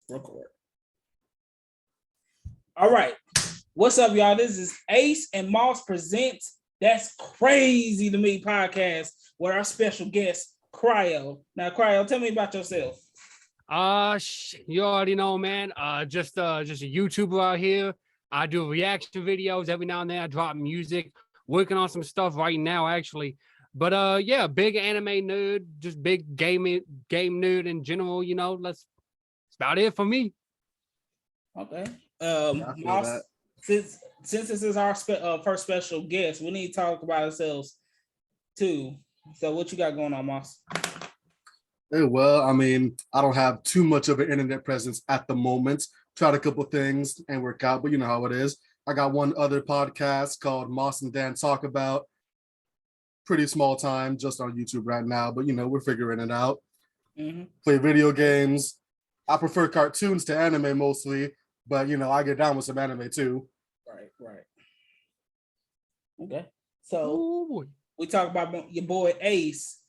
Record. All right. What's up, y'all? This is Ace and Moss presents That's Crazy to Me podcast with our special guest, Cryo. Now, Cryo, tell me about yourself. You already know, man. Just a YouTuber out here. I do reaction videos every now and then. I drop music. Working on some stuff right now, actually. But yeah, big anime nerd, just big game nerd in general. You know, that's about it for me. Okay. Moss, since this is our first special guest, we need to talk about ourselves too. So, what you got going on, Moss? Well, I mean, I don't have too much of an internet presence at the moment. Tried a couple things and work out, but you know how it is. I got one other podcast called Moss and Dan Talk About. Pretty small time, just on YouTube right now, but you know, we're figuring it out. Play video games. I prefer cartoons to anime mostly, but you know, I get down with some anime too. Right. Okay. So we talk about your boy Ace.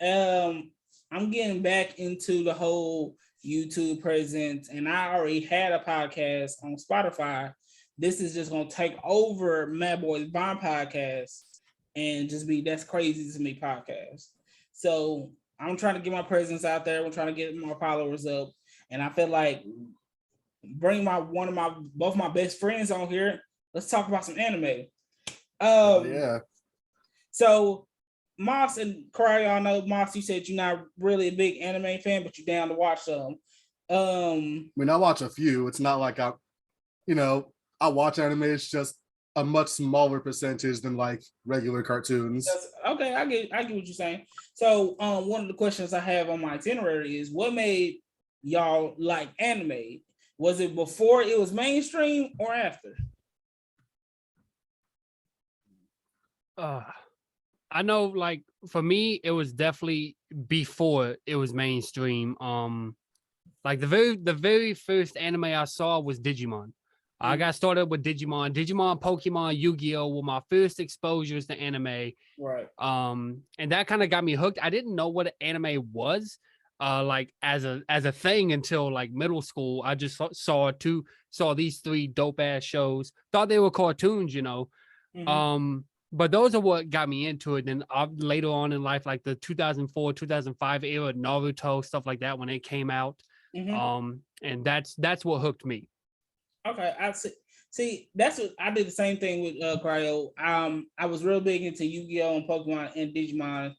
I'm getting back into the whole YouTube presence, and I already had a podcast on Spotify. This is just gonna take over Mad Boy's Bond podcast and just be That's Crazy to Me podcast. So I'm trying to get my presence out there. I'm trying to get more followers up, and I feel like bring both my best friends on here. Let's talk about some anime. Yeah. So Moss and Cry, y'all know Moss, you said you're not really a big anime fan, but you're down to watch some. I mean, I watch a few. It's not like I watch anime. It's just a much smaller percentage than like regular cartoons. Okay, I get what you're saying. So, one of the questions I have on my itinerary is, what made y'all like anime? Was it before it was mainstream or after? I know, like, for me, it was definitely before it was mainstream. Like the very first anime I saw was Digimon. I got started with Digimon, Pokemon, Yu-Gi-Oh! Were my first exposures to anime. Right. And that kind of got me hooked. I didn't know what anime was, like as a thing until like middle school. I just saw these three dope ass shows. Thought they were cartoons, you know. But those are what got me into it. Then later on in life, like the 2004, 2005 era, Naruto, stuff like that, when it came out. And that's what hooked me. Okay, I see. That's what I did. The same thing with Cryo. I was real big into Yu-Gi-Oh! And Pokemon and Digimon,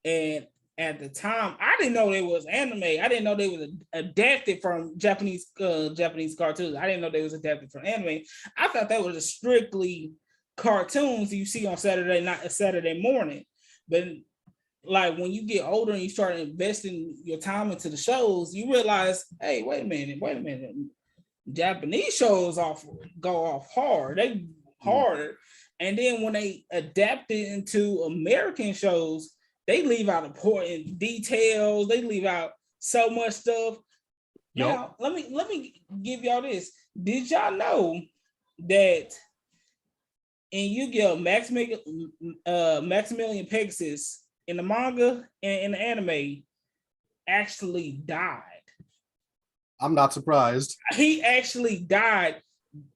and at the time, I didn't know they was anime. I didn't know they was adapted from Japanese cartoons. I didn't know they was adapted from anime. I thought that was strictly cartoons you see on Saturday morning. But like when you get older and you start investing your time into the shows, you realize, hey, wait a minute. Japanese shows go off hard. They harder. And then when they adapt it into American shows, they leave out important details. They leave out so much stuff. Yep. Now, let me give y'all this. Did y'all know that in Yu-Gi-Oh! Maximilian Pegasus in the manga and in the anime actually died? I'm not surprised. He actually died.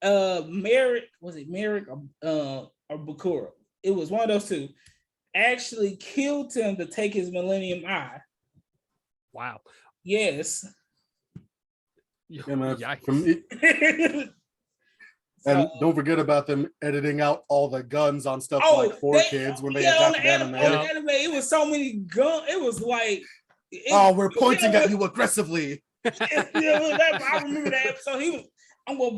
Merrick or Bakura? It was one of those two. Actually killed him to take his Millennium Eye. Wow. Yes. Yeah, man. And don't forget about them editing out all the guns on stuff like 4Kids when they adapted anime. Anime. It was so many guns. It was like, we're pointing at you aggressively. I remember that episode. I'm going,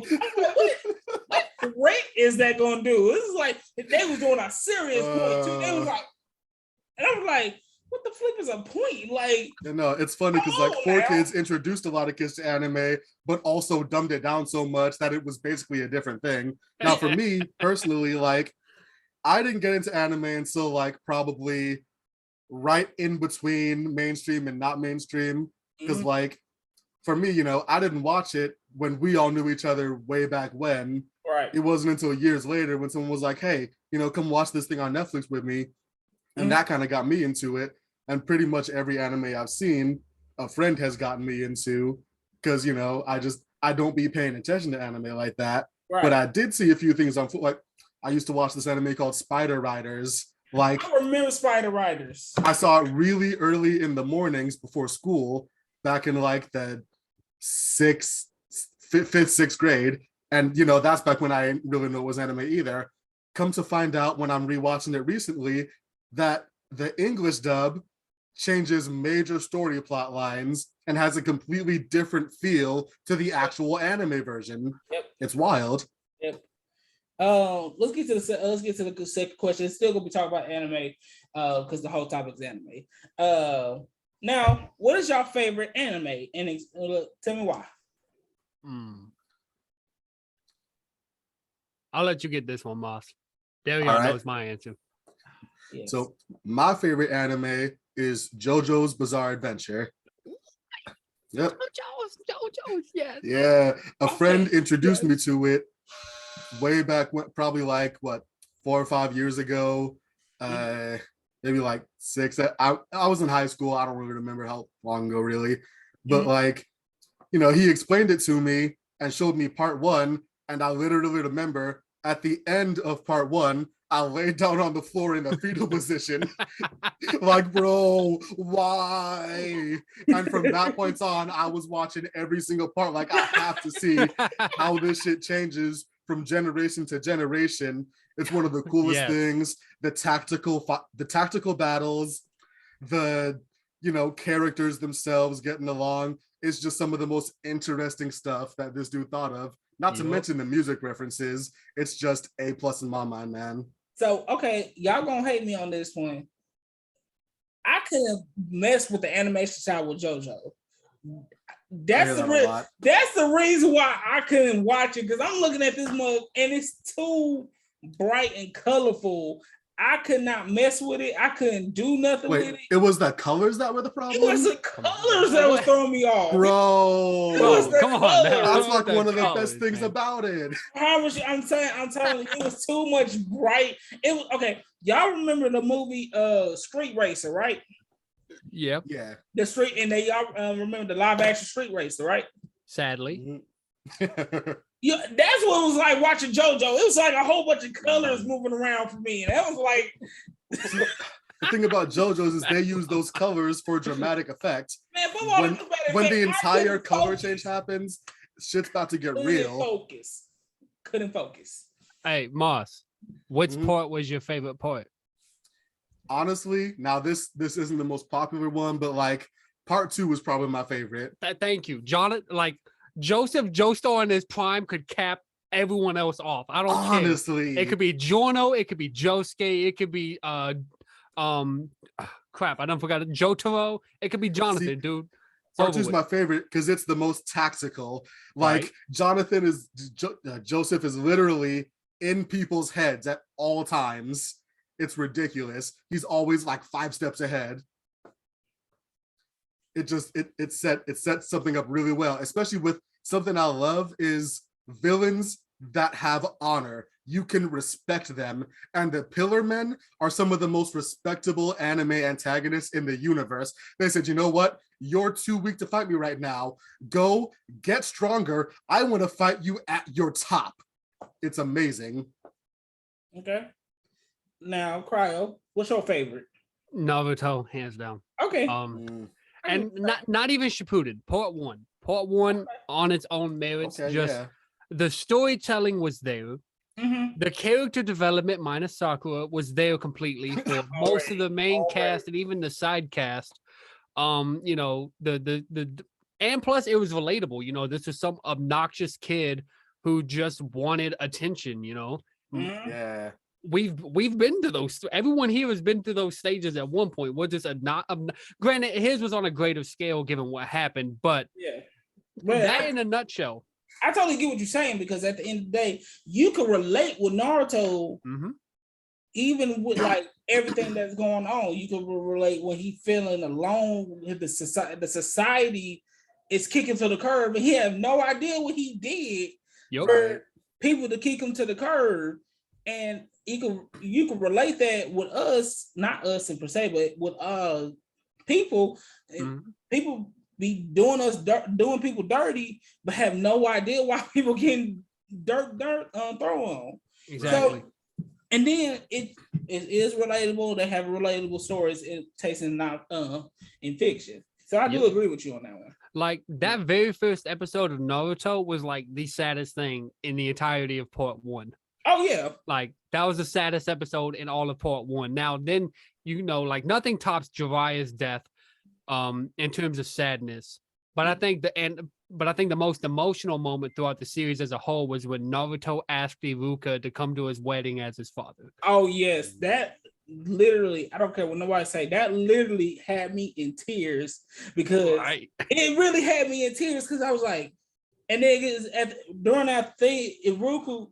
what threat is that going to do? This is like, they was doing a serious point too. They was like, and I was like, what the flip is a point? Like, no, it's funny because like 4Kids introduced a lot of kids to anime, but also dumbed it down so much that it was basically a different thing. Now, for me personally, like, I didn't get into anime until like probably right in between mainstream and not mainstream. Because like, for me, you know, I didn't watch it when we all knew each other way back when. Right. It wasn't until years later when someone was like, hey, you know, come watch this thing on Netflix with me. And that kind of got me into it. And pretty much every anime I've seen, a friend has gotten me into. because I don't be paying attention to anime like that. Right. But I did see a few things on like I used to watch this anime called Spider Riders. Like I remember Spider Riders. I saw it really early in the mornings before school back in like the fifth, sixth grade. And that's back when I didn't really know it was anime either. Come to find out when I'm rewatching it recently that the English dub changes major story plot lines and has a completely different feel to the actual anime version. Yep. It's wild. Yep. Let's get to the second question. It's still gonna be talking about anime, because the whole topic is anime. Now, what is your favorite anime? And tell me why. I'll let you get this one, Moss. There you go. Knows my answer. Yes. So my favorite anime is JoJo's Bizarre Adventure. Yep. JoJo's, yes. Yeah, a friend introduced me to it way back when, probably like 4 or 5 years ago, maybe like 6. I was in high school. I don't really remember how long ago, really, but like, he explained it to me and showed me part 1, and I literally remember at the end of part 1, I laid down on the floor in a fetal position. Like, bro, why? And from that point on, I was watching every single part. Like, I have to see how this shit changes from generation to generation. It's one of the coolest things. The tactical battles, the characters themselves getting along. It's just some of the most interesting stuff that this dude thought of. Not to mention the music references. It's just A+ in my mind, man. So, okay, y'all gonna hate me on this one. I couldn't mess with the animation style with JoJo. That's the reason why I couldn't watch it, because I'm looking at this mug and it's too bright and colorful. I could not mess with it. I couldn't do nothing with it. It was the colors that were the problem? It was the colors that was throwing me off. Bro. Come on. That's like one of the best things about it. I'm telling you, it was too much bright. It was okay. Y'all remember the movie Street Racer, right? Yep. Yeah. The street, and y'all remember the live action Street Racer, right? Sadly. Yeah, that's what it was like watching JoJo. It was like a whole bunch of colors moving around for me. And that was like the thing about JoJo's is they use those colors for dramatic effect. Man, but when the entire color change happens, shit's about to get real. Couldn't focus. Hey, Moss, which part was your favorite part? Honestly, now this isn't the most popular one, but like part 2 was probably my favorite. Thank you, Jonathan. Like Joseph Joestar in his prime could cap everyone else off. I don't honestly care. It could be Giorno, it could be Josuke, it could be crap, I don't forgot it. Jotaro, it could be Jonathan, dude. Part 2 is my favorite because it's the most tactical. Like Jonathan is Joseph is literally in people's heads at all times. It's ridiculous. He's always like 5 steps ahead. It sets something up really well, especially with something I love is villains that have honor. You can respect them, and the Pillar Men are some of the most respectable anime antagonists in the universe. They said, you know what? You're too weak to fight me right now. Go get stronger. I want to fight you at your top. It's amazing. Okay. Now, Cryo, what's your favorite? Naruto, hands down. Okay. And not even Shippuden. Part 1 on its own merits. The storytelling was there. The character development minus Sakura was there completely for most of the main cast and even the side cast. The and plus it was relatable. This was some obnoxious kid who just wanted attention. Yeah. We've been to those. Everyone here has been to those stages at one point. We're just granted, his was on a greater scale given what happened, but in a nutshell. I totally get what you're saying, because at the end of the day, you can relate with Naruto, even with like everything that's going on. You can relate when he feeling alone. The society is kicking to the curb, and he have no idea what he did for people to kick him to the curb. And you can relate that with us, not us in per se, but with people. People be doing people dirty, but have no idea why people getting dirt thrown on. Exactly. So, and then it is relatable. They have relatable stories in tasting not in fiction. So I do agree with you on that one. Like that very first episode of Naruto was like the saddest thing in the entirety of part 1. Oh yeah. Like that was the saddest episode in all of part 1. Now then, like nothing tops Jiraiya's death in terms of sadness. But I think the most emotional moment throughout the series as a whole was when Naruto asked Iruka to come to his wedding as his father. Oh yes, that literally, I don't care what nobody say, that literally had me in tears because it really had me in tears because I was like, and then during that thing, Iruka,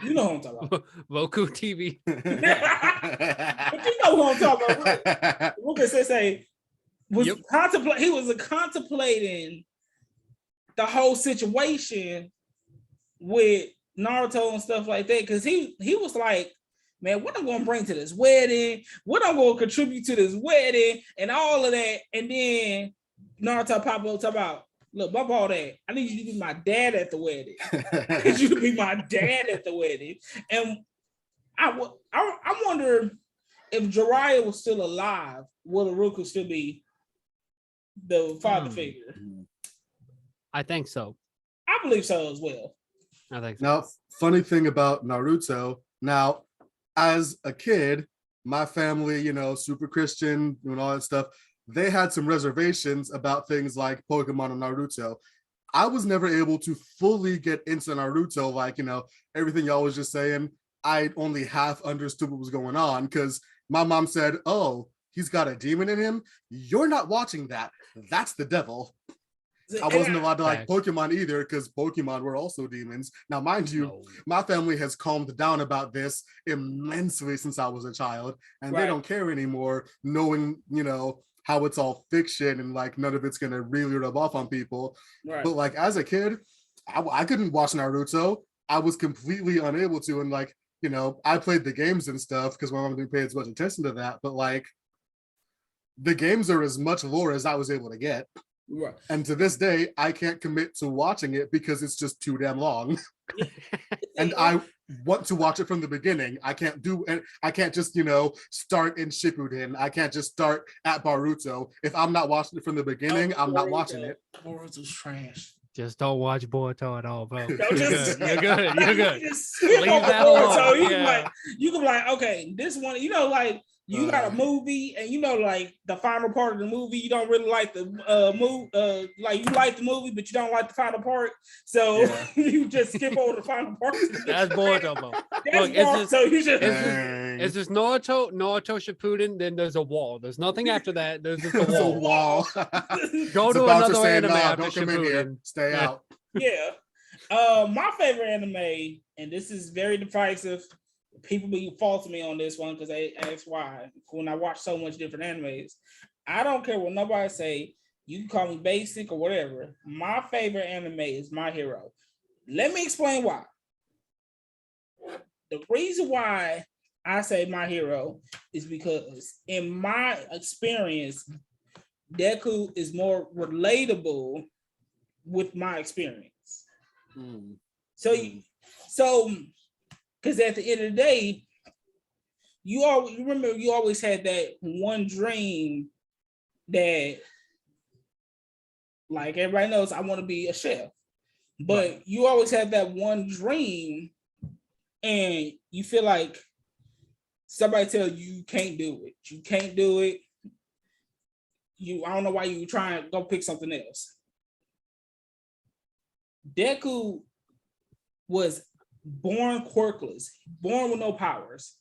you know what I'm talking about. Roku TV. But you know what I'm talking about. Iruka say was contemplating the whole situation with Naruto and stuff like that because he was like, man, what I'm going to bring to this wedding, what I'm going to contribute to this wedding, and all of that. And then Naruto pop up talk about, look, bump all that. I need you to be my dad at the wedding. I need you to be my dad at the wedding. And I wonder if Jiraiya was still alive, will Iruka still be the father figure? I think so. I believe so as well. I think so. Now, funny thing about Naruto, now, as a kid, my family, super Christian and all that stuff, they had some reservations about things like Pokemon and Naruto. I was never able to fully get into Naruto, like, everything y'all was just saying. I only half understood what was going on because my mom said, oh, he's got a demon in him. You're not watching that. That's the devil. I wasn't allowed to like Pokemon either because Pokemon were also demons. Now, mind you, my family has calmed down about this immensely since I was a child, and they don't care anymore, knowing, how it's all fiction and like none of it's gonna really rub off on people. Right. But like as a kid, I couldn't watch Naruto. I was completely unable to, and like, I played the games and stuff because my mom didn't pay as much attention to that. But like, the games are as much lore as I was able to get. Right. And to this day, I can't commit to watching it because it's just too damn long. And I want to watch it from the beginning. I can't just, start in Shippuden. I can't just start at Boruto. If I'm not watching it from the beginning, I'm not watching it. Boruto's trash. Just don't watch Boruto at all, bro. You're good. You're good. Leave that alone. So you can be like, okay, this one, like, you got a movie and like the final part of the movie, you don't really like the like you like the movie, but you don't like the final part. So you just skip over the final part. That's Boruto, bro. Look, it's just Naruto Shippuden, then there's a wall. There's nothing after that. There's just a wall. Go to another anime after Shippuden. Stay out. Yeah. My favorite anime, and this is very divisive. People be faulting me on this one because they ask why. When I watch so much different animes, I don't care what nobody say. You can call me basic or whatever. My favorite anime is My Hero. Let me explain why. The reason why I say My Hero is because in my experience, Deku is more relatable with my experience. So because at the end of the day, you always had that one dream that, like everybody knows, I want to be a chef. But you always have that one dream and you feel like somebody tell you can't do it. You can't do it. I don't know why you were trying to go pick something else. Deku was born quirkless, born with no powers.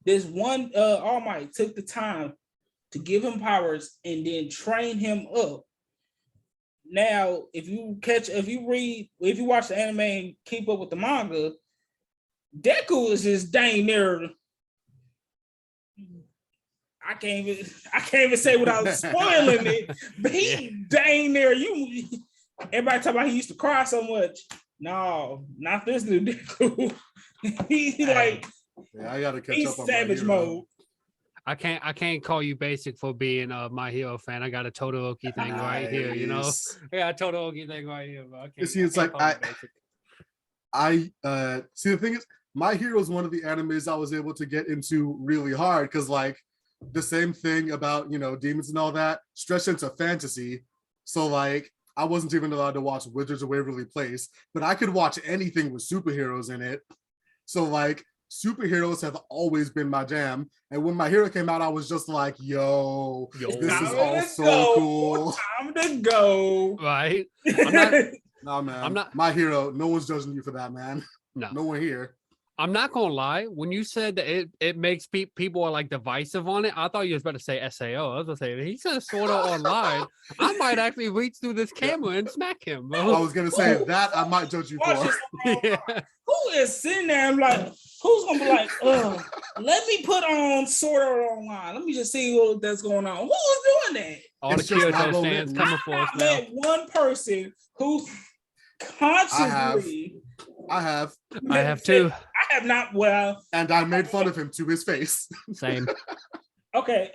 This one All Might took the time to give him powers and then train him up. Now, if you watch the anime and keep up with the manga, Deku is just dang near. I can't even say without spoiling it, but he dang near you. Everybody talk about he used to cry so much. No, not this new Deku. He's like, I gotta catch he's up on savage mode. I can't call you basic for being a My Hero fan. I got a Todoroki thing right here, you know. Nice. I got a Todoroki thing right here, but You see, it's like call you basic. I see the thing is My Hero is one of the animes I was able to get into really hard because like the same thing about demons and all that stretched into fantasy. So like I wasn't even allowed to watch Wizards of Waverly Place, but I could watch anything with superheroes in it. So like superheroes have always been my jam. And when My Hero came out, I was just like, yo, this is all so cool. Time to go. Right. I'm not Nah, man. I'm not My Hero. No one's judging you for that, man. No. No one here. I'm not gonna lie. When you said that it makes people are like divisive on it, I thought you was about to say SAO. I was gonna say he said Sword Art Online. I might actually reach through this camera and smack him, bro. I was gonna say that I might judge you for. Yeah. Who is sitting there and like, who's gonna be like, let me put on Sword Art Online. Let me just see what that's going on. Who is doing that? All It's the just Kyoto not stands written. coming for us I now. met one person who consciously. I have. Too. I have not. Well, And I made fun of him to his face. Same. okay.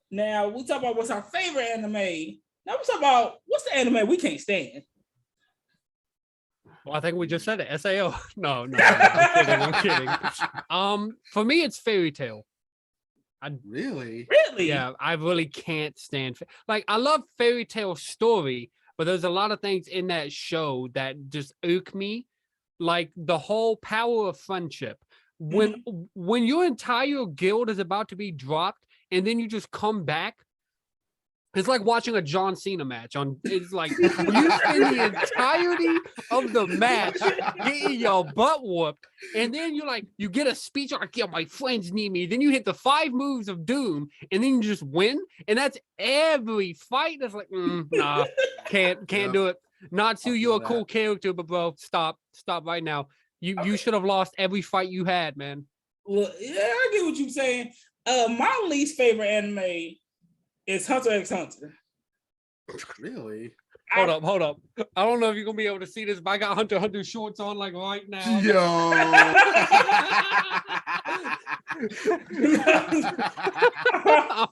Now we talk about what's our favorite anime. Now we talk about what's the anime we can't stand. Well, I think we just said it. SAO. No, I'm kidding. For me, it's Fairy Tail. Really? Really? Yeah, I really can't stand. Like, I love Fairy Tail story, but there's a lot of things in that show that just irk me. Like the whole power of friendship. When your entire guild is about to be dropped, and then you just come back. It's like watching a John Cena match. It's like you spend the entirety of the match getting your butt whooped, and then you get a speech like, "Yeah, my friends need me." Then you hit the 5 moves of doom, and then you just win. And that's every fight. That's like, nah, can't do it. Natsu, you're a cool character, but bro, stop right now. You should have lost every fight you had, man. Well, yeah, I get what you're saying. My least favorite anime is Hunter x Hunter. Really? Hold up. I don't know if you're gonna be able to see this, but I got Hunter x Hunter shorts on like right now.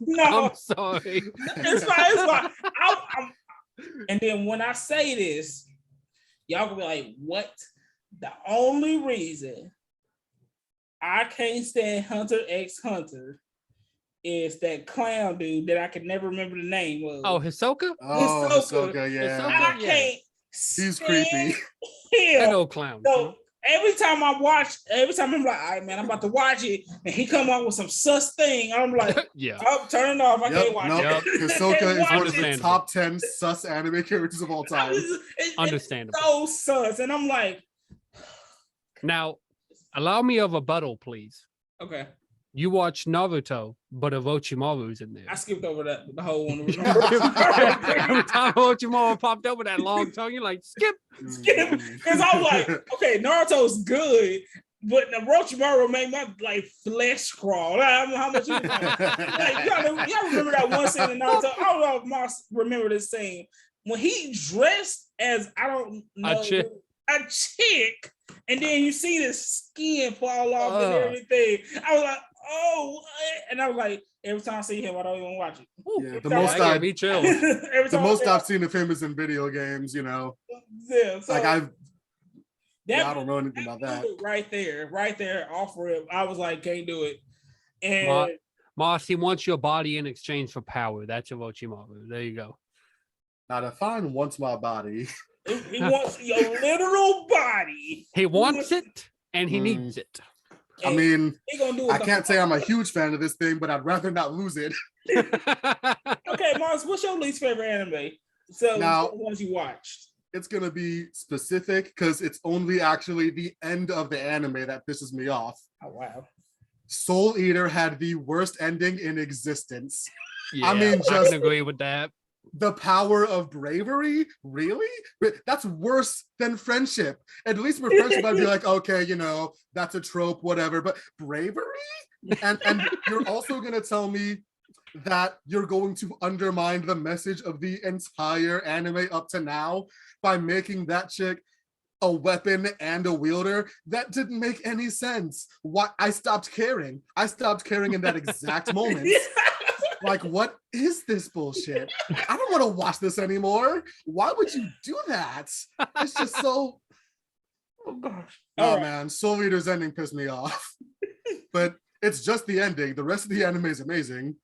No, I'm sorry. It's fine. And then when I say this, y'all gonna be like, "What?" The only reason I can't stand Hunter x Hunter is that clown dude that I can never remember the name of. Oh, Hisoka? Oh, Hisoka, yeah. Hisoka? I can't. He's creepy. That old clown. So every time I'm like, all right, man, I'm about to watch it, and he come out with some sus thing. I'm like, yeah. oh, turn it off. I can't watch it. Hisoka is one of the Understandable. top 10 sus anime characters of all time. Understandable. It's so sus, and I'm like, now, allow me a rebuttal, please. okay. You watch Naruto, but Orochimaru's in there. I skipped over the whole one. Every time Orochimaru popped up with that long tongue, you're like, skip. Because I'm like, okay, Naruto's good, but Orochimaru made my flesh crawl. I don't know how much you y'all remember that one scene in Naruto? I don't know if Moss remember this scene when he dressed as I don't know a chick, and then you see the skin fall off and everything. I was like, oh, and I was like, every time I see him, I don't even watch it. Yeah, the most I've seen of him is in video games, Yeah, so I don't know anything about that. Right there, offer it. I was like, can't do it. And Moss, he wants your body in exchange for power. That's your Orochimaru. There you go. Now define wants my body. He wants your literal body. He wants it and he needs it. I mean, I can't say I'm a huge huge fan of this thing, but I'd rather not lose it. Okay, Mars, what's your least favorite anime? So now, the ones you watched. It's gonna be specific because it's only actually the end of the anime that pisses me off. Oh wow. Soul Eater had the worst ending in existence. Yeah, I mean, I can agree with that. The power of bravery, really? That's worse than friendship. At least with friendship, I'd be like, okay, that's a trope, whatever. But bravery, and you're also gonna tell me that you're going to undermine the message of the entire anime up to now by making that chick a weapon and a wielder. That didn't make any sense. Why? I stopped caring. I stopped caring in that exact moment. Like, what is this bullshit? I don't want to watch this anymore. Why would you do that? It's just so. Oh gosh. Oh man, Soul Eater's ending pissed me off. But it's just the ending. The rest of the anime is amazing.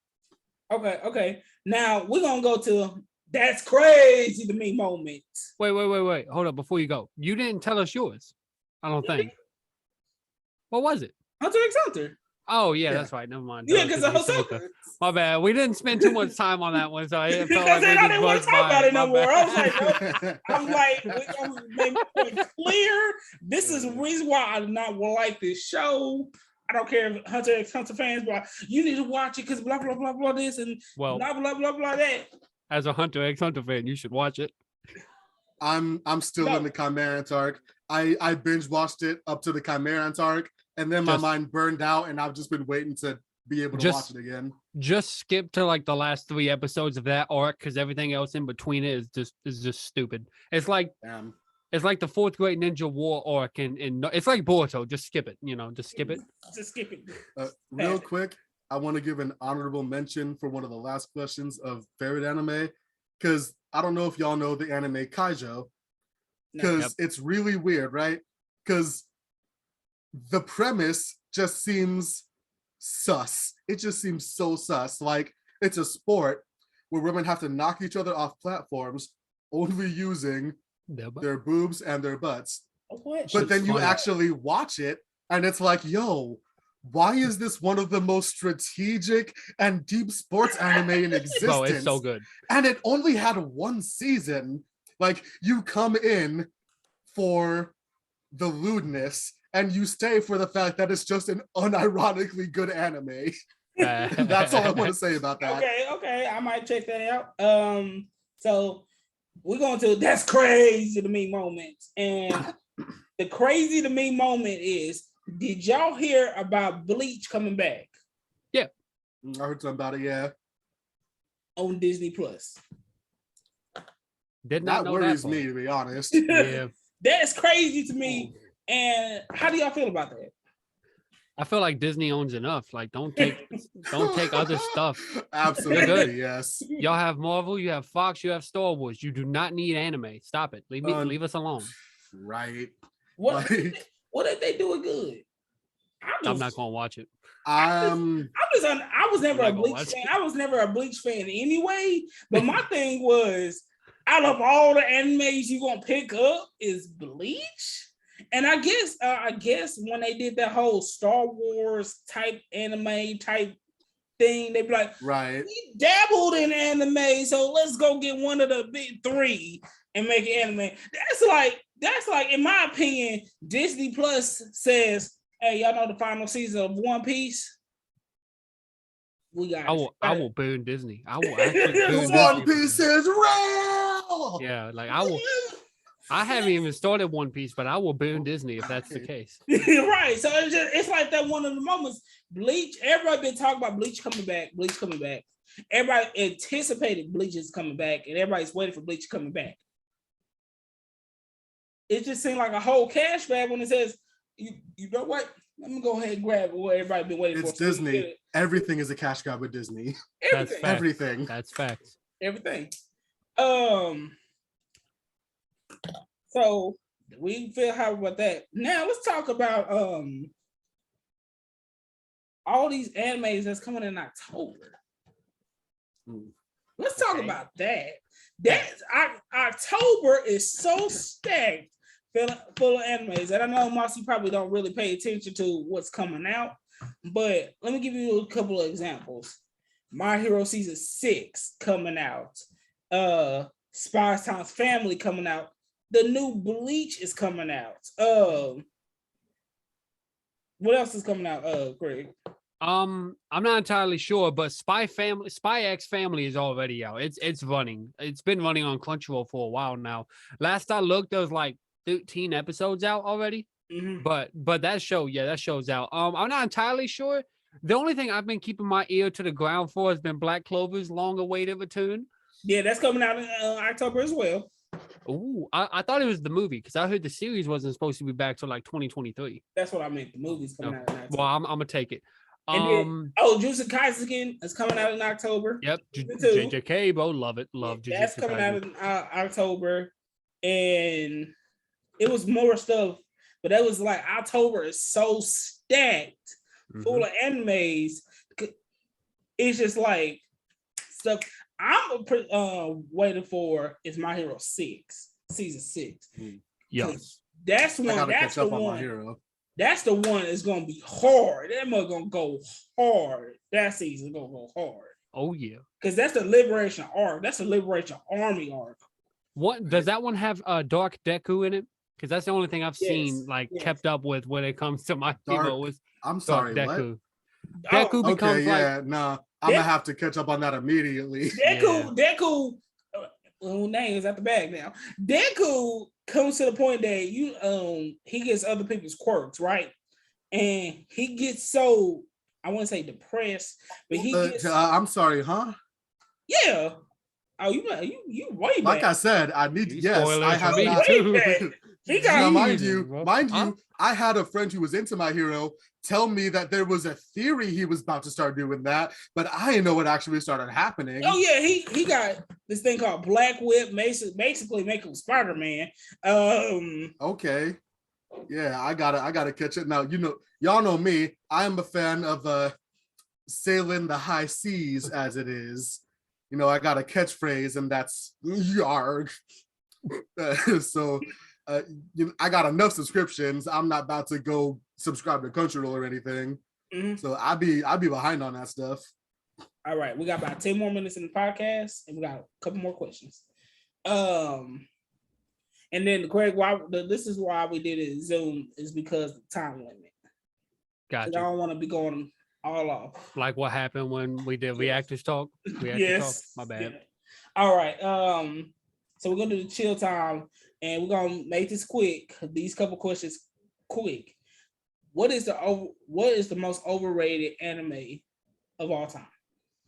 Okay. Now we're gonna go to that's crazy to me moment. Wait. Hold up before you go. You didn't tell us yours. I don't think. What was it? Hunter x Hunter. Oh yeah, that's right. Never mind. Yeah, because of Hosoka. My bad. We didn't spend too much time on that one, so I felt Because like then we I just didn't want buzzed to talk by about it My no more. bad. I was like, I'm like, make it clear. This is the reason why I do not like this show. I don't care if Hunter x Hunter fans, but you need to watch it because blah blah blah blah this and blah blah blah blah that. As a Hunter x Hunter fan, you should watch it. I'm still in the Chimerance arc. I binge watched it up to the Chimerance arc, and then my mind burned out, and I've just been waiting to be able to watch it again. Just skip to like the last 3 episodes of that arc because everything else in between it is just stupid. It's like it's like the 4th grade ninja war arc, and it's like Boruto. Just skip it. Just skip it. Just skip it. Real quick, I want to give an honorable mention for one of the last questions of favorite anime, because I don't know if y'all know the anime Kaijo, because it's really weird, right? Because the premise just seems sus. It just seems so sus. Like, it's a sport where women have to knock each other off platforms only using their boobs and their butts. But then you actually watch it and it's like, yo, why is this one of the most strategic and deep sports anime in existence? Bro, it's so good. And it only had 1 season. Like, you come in for the lewdness and you stay for the fact that it's just an unironically good anime. That's all I want to say about that. Okay, I might check that out. So we're going to that's crazy to me moments, and the crazy to me moment is, did y'all hear about Bleach coming back? Yeah, I heard something about it. Yeah, on Disney Plus. Did not that know worries that me, to be honest. Yeah, that's crazy to me. And how do y'all feel about that? I feel like Disney owns enough. Like, don't take other stuff. Absolutely, yes. Y'all have Marvel, you have Fox, you have Star Wars. You do not need anime. Stop it. Leave us alone. Right. What if they do it good? I'm not gonna watch it. I was never a Bleach fan. I was never a Bleach fan anyway. But my thing was, out of all the animes you gonna pick up is Bleach. And I guess when they did that whole Star Wars type anime type thing, they'd be like, right, we dabbled in anime, so let's go get one of the big 3 and make an anime. That's like, in my opinion, Disney Plus says, hey, y'all know the final season of One Piece? We got I will burn Disney. I will actually burn One Piece is real. Yeah, like I will. I haven't even started One Piece, but I will burn Disney if that's the case. Right. So it's like that one of the moments. Bleach, everybody been talking about Bleach coming back. Everybody anticipated Bleach is coming back, and everybody's waiting for Bleach coming back. It just seemed like a whole cash grab when it says, you know what? Let me go ahead and grab what everybody been waiting for. It's Disney. Everything is a cash grab with Disney. Everything. That's facts. Everything. So we feel how about that. Now let's talk about all these animes that's coming in October. Let's talk about that. October is so stacked full of animes. And I know Marcy probably don't really pay attention to what's coming out, but let me give you a couple of examples. My Hero Season 6 coming out. Spy Times Family coming out. The new Bleach is coming out. What else is coming out, Greg? I'm not entirely sure, but Spy X Family is already out. It's running. It's been running on Crunchyroll for a while now. Last I looked, there was like 13 episodes out already. Mm-hmm. But that show's out. I'm not entirely sure. The only thing I've been keeping my ear to the ground for has been Black Clover's long-awaited return. Yeah, that's coming out in October as well. Ooh, I thought it was the movie because I heard the series wasn't supposed to be back till like 2023. That's what I meant. The movie's coming out in October. Well, I'm gonna take it. And then, Jujutsu Kaisen is coming out in October. Yep, JJK, bro, love it, love Jujutsu That's coming out Kaisen. in October, and it was more stuff, but that was like October is so stacked, full of animes. It's just like stuff. I'm waiting for is My Hero 6, season 6. Yeah, that's one. That's the one. That's the one that's gonna be hard. That mug gonna go hard. That season gonna go hard. Oh yeah, because that's the Liberation arc. That's the Liberation Army arc. What does that one have? Dark Deku in it? Because that's the only thing I've seen kept up with when it comes to My Hero. Was I'm sorry, Deku. What? Deku becomes I'm gonna have to catch up on that immediately. Deku. Name is at the bag now. Deku comes to the point that he gets other people's quirks, right? And he gets so, I want to say depressed, but he gets I'm sorry, huh? Yeah. Oh, you way back. Like I said, I need I have not too. Now, mind you, I had a friend who was into My Hero tell me that there was a theory he was about to start doing that, but I didn't know what actually started happening. Oh yeah, he got this thing called Black Whip, basically make him Spider-Man. Okay. Yeah, I gotta catch it. Now, y'all know me. I am a fan of sailing the high seas as it is. I got a catchphrase, and that's yarg. So I got enough subscriptions. I'm not about to go subscribe to Crunchyroll or anything. So I'll be behind on that stuff. All right, we got about 10 more minutes in the podcast, and we got a couple more questions. And then Craig, this is why we did it Zoom is because of the time limit. Gotcha. I don't want to be going all off. Like what happened when we did Reactors Talk? Talk? My bad. Yeah. All right. So we're gonna do the chill time, and we're gonna make this quick. These couple questions quick. What is the most overrated anime of all time?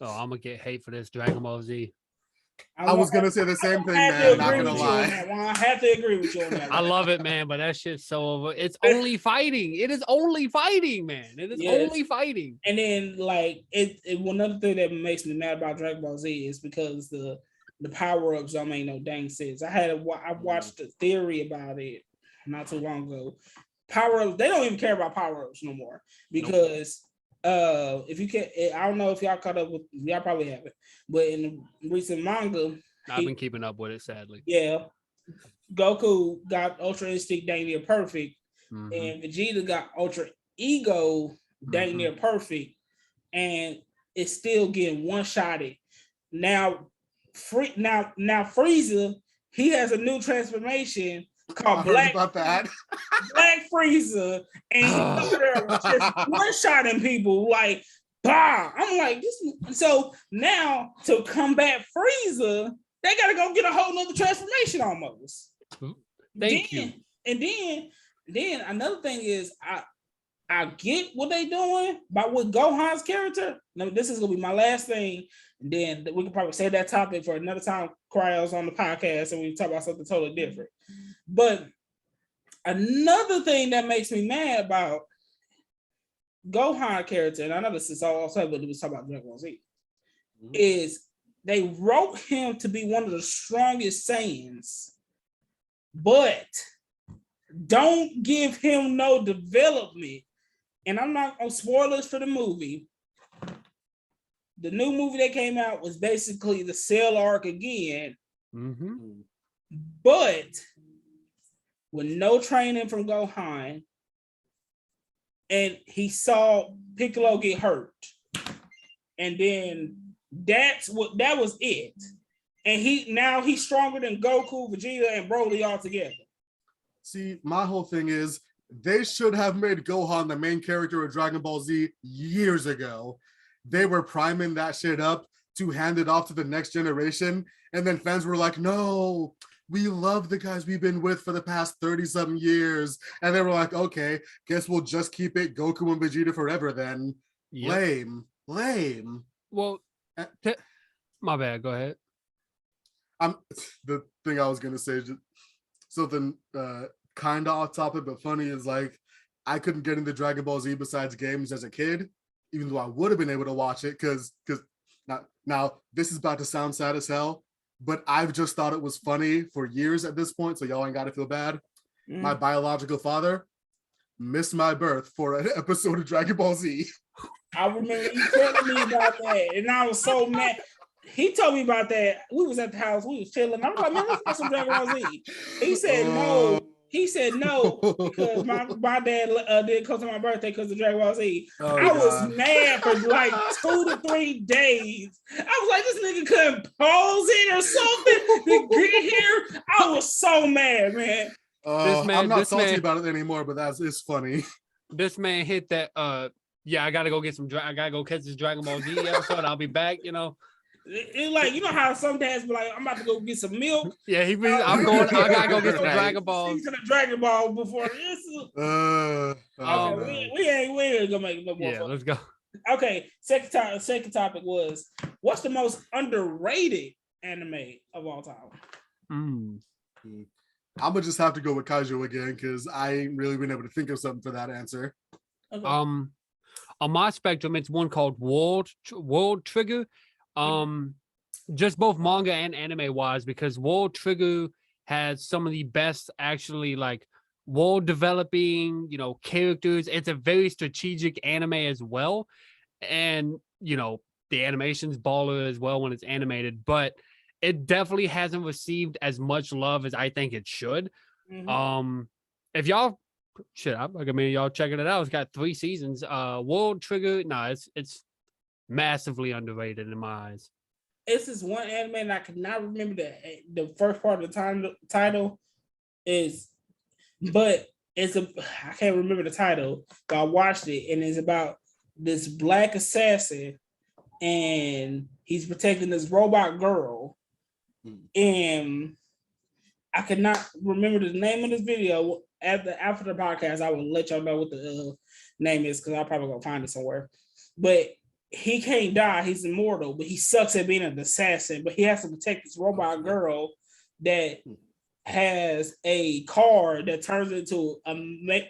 Oh, I'm gonna get hate for this. Dragon Ball Z. I was gonna say the same thing, man. Not gonna lie. I have to agree with you on that. I love it, man, but that shit's so over. It's only fighting. It is only fighting, man. It is only fighting. And then, like, one other thing that makes me mad about Dragon Ball Z is because the power-ups don't make no dang sense. I watched a theory about it not too long ago. Power-ups, they don't even care about power-ups no more because if you can, I don't know if y'all caught up with, y'all probably haven't, but in the recent manga, I've been keeping up with it, sadly. Yeah, Goku got Ultra Instinct dang near perfect, and Vegeta got Ultra Ego dang near perfect, and it's still getting one-shotted. Now Frieza, he has a new transformation called Black Frieza, and he's over there just one-shotting people like, bah! I'm like, this. So now to combat Frieza, they gotta go get a whole nother transformation almost. Thank you. And then another thing is I get what they doing, but with Gohan's character, now this is gonna be my last thing, and then we can probably save that topic for another time. Cryo's on the podcast, and we talk about something totally different. But another thing that makes me mad about Gohan character, and I know this is all said, but we was talking about Dragon Ball Z, is they wrote him to be one of the strongest Saiyans, but don't give him no development. And I'm not on spoilers for the movie. The new movie that came out was basically the Cell arc again, but with no training from Gohan, and he saw Piccolo get hurt, and then that was it. And he's stronger than Goku, Vegeta, and Broly all together. See, my whole thing is they should have made Gohan the main character of Dragon Ball Z years ago. They were priming that shit up to hand it off to the next generation, and then fans were like, no, we love the guys we've been with for the past 30-something years. And they were like, okay, guess we'll just keep it Goku and Vegeta forever then. Lame. Well, my bad, go ahead. I'm the thing I was gonna say is just something kind of off topic but funny is like I couldn't get into Dragon Ball Z besides games as a kid, even though I would have been able to watch it because now this is about to sound sad as hell, but I've just thought it was funny for years at this point, so y'all ain't got to feel bad. My biological father missed my birth for an episode of Dragon Ball Z. I remember you telling me about that, and I was so mad. He told me about that. We was at the house, we was chilling. I was like, man, let's get some Dragon Ball Z. He said no. He said no because my dad didn't come to my birthday because of Dragon Ball Z. I was mad for like 2 to 3 days. I was like, this nigga couldn't pause it or something to get here. I was so mad, man. I'm not salty about it anymore, but it's funny. This man hit that. Yeah, I gotta go get some. I gotta go catch this Dragon Ball Z episode. I'll be back. You know. It's like, you know how some dads be like, I'm about to go get some milk. Yeah, I gotta go get some Dragon Balls. Season of Dragon Ball before this. We ain't gonna make no more. Yeah, let's go. Okay, second topic was, what's the most underrated anime of all time? I'm gonna just have to go with Kaiju again because I ain't really been able to think of something for that answer. Okay. On my spectrum, it's one called World Trigger. Just both manga and anime wise, because World Trigger has some of the best actually like world developing, characters. It's a very strategic anime as well, and the animation's baller as well when it's animated, but it definitely hasn't received as much love as I think it should. If y'all I recommend y'all checking it out. It's got 3 seasons. World Trigger, it's massively underrated in my eyes. It's this one anime, and I cannot remember the first part of the title is, but I can't remember the title, but I watched it, and it's about this black assassin, and he's protecting this robot girl, and I could not remember the name of this video. After the podcast, I will let y'all know what the name is because I'll probably go find it somewhere. But he can't die; he's immortal. But he sucks at being an assassin. But he has to protect this robot girl that has a car that turns into a mech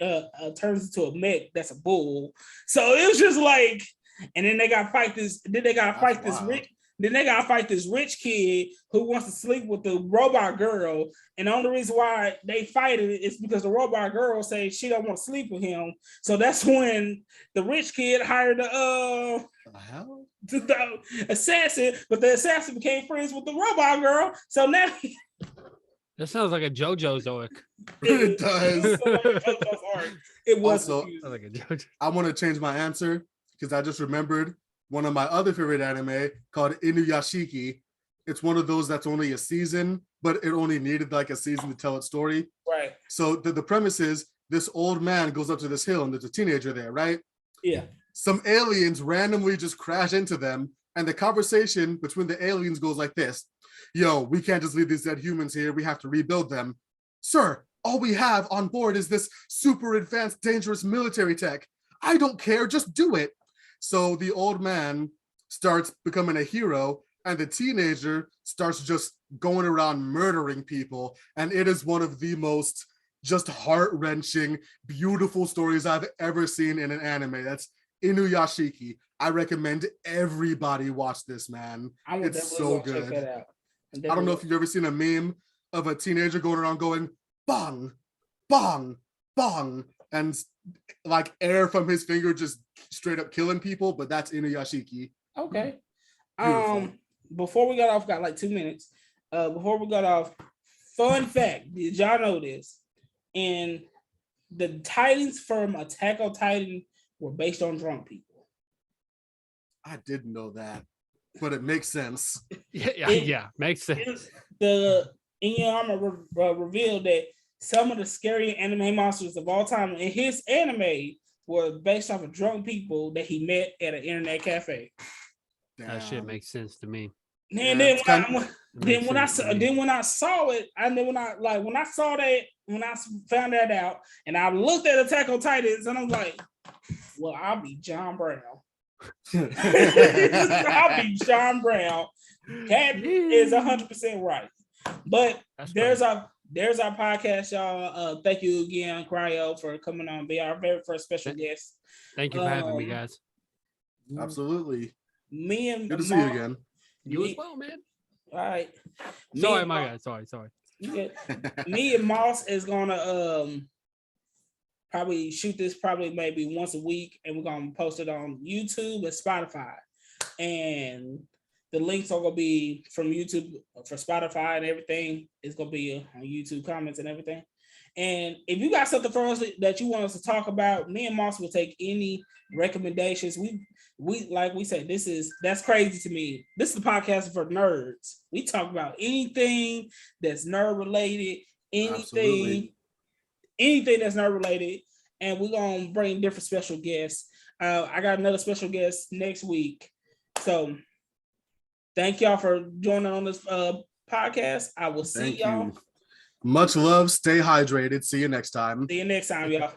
that's a bull. So it was just like, and then they got to fight this. Then they got to fight this rich. Then they gotta fight this rich kid who wants to sleep with the robot girl. And the only reason why they fight it is because the robot girl says she don't want to sleep with him. So that's when the rich kid hired the assassin, but the assassin became friends with the robot girl. So now that sounds like a JoJo's arc. It does. It was also like a JoJo. I want to change my answer because I just remembered one of my other favorite anime called Inuyashiki. It's one of those that's only a season, but it only needed like a season to tell its story. Right. So the premise is this old man goes up to this hill and there's a teenager there, right? Yeah. Some aliens randomly just crash into them, and the conversation between the aliens goes like this. Yo, we can't just leave these dead humans here. We have to rebuild them. Sir, all we have on board is this super advanced, dangerous military tech. I don't care, just do it. So the old man starts becoming a hero, and the teenager starts just going around murdering people. And it is one of the most just heart-wrenching, beautiful stories I've ever seen in an anime. That's Inuyashiki. I recommend everybody watch this, man. It's so good. Check that out. I don't know if you've ever seen a meme of a teenager going around going, bong, bong, bong, and like air from his finger just straight up killing people, but that's Inuyashiki. Okay. Beautiful. Before we got off, got like 2 minutes. Before we got off, fun fact, did y'all know this? And the Titans from Attack on Titan were based on drunk people. I didn't know that, but it makes sense. Yeah, makes sense. The Inuyama revealed that some of the scary anime monsters of all time in his anime were based off of drunk people that he met at an internet cafe. Damn. That shit makes sense to me. And when I saw that, when I found that out, and I looked at Attack on Titans, and I'm like, well, I'll be John Brown. I'll be John Brown. Cat is 100% right. But That's there's our podcast, y'all. Thank you again, Cryo, for coming on, be our very first special guest. Thank you for having me, guys. Absolutely. Me and Good to see you again. You as well, man. All right. Sorry, my guy. Sorry. Me and Moss is gonna probably shoot this maybe once a week, and we're gonna post it on YouTube and Spotify. And the links are gonna be from YouTube for Spotify and everything. It's gonna be on YouTube comments and everything. And if you got something for us that you want us to talk about, me and Moss will take any recommendations. We like we said, that's crazy to me. This is the podcast for nerds. We talk about anything that's nerd related, anything that's nerd related, and we're gonna bring different special guests. I got another special guest next week. So thank y'all for joining on this podcast. I will see y'all. Much love. Stay hydrated. See you next time. See you next time, y'all.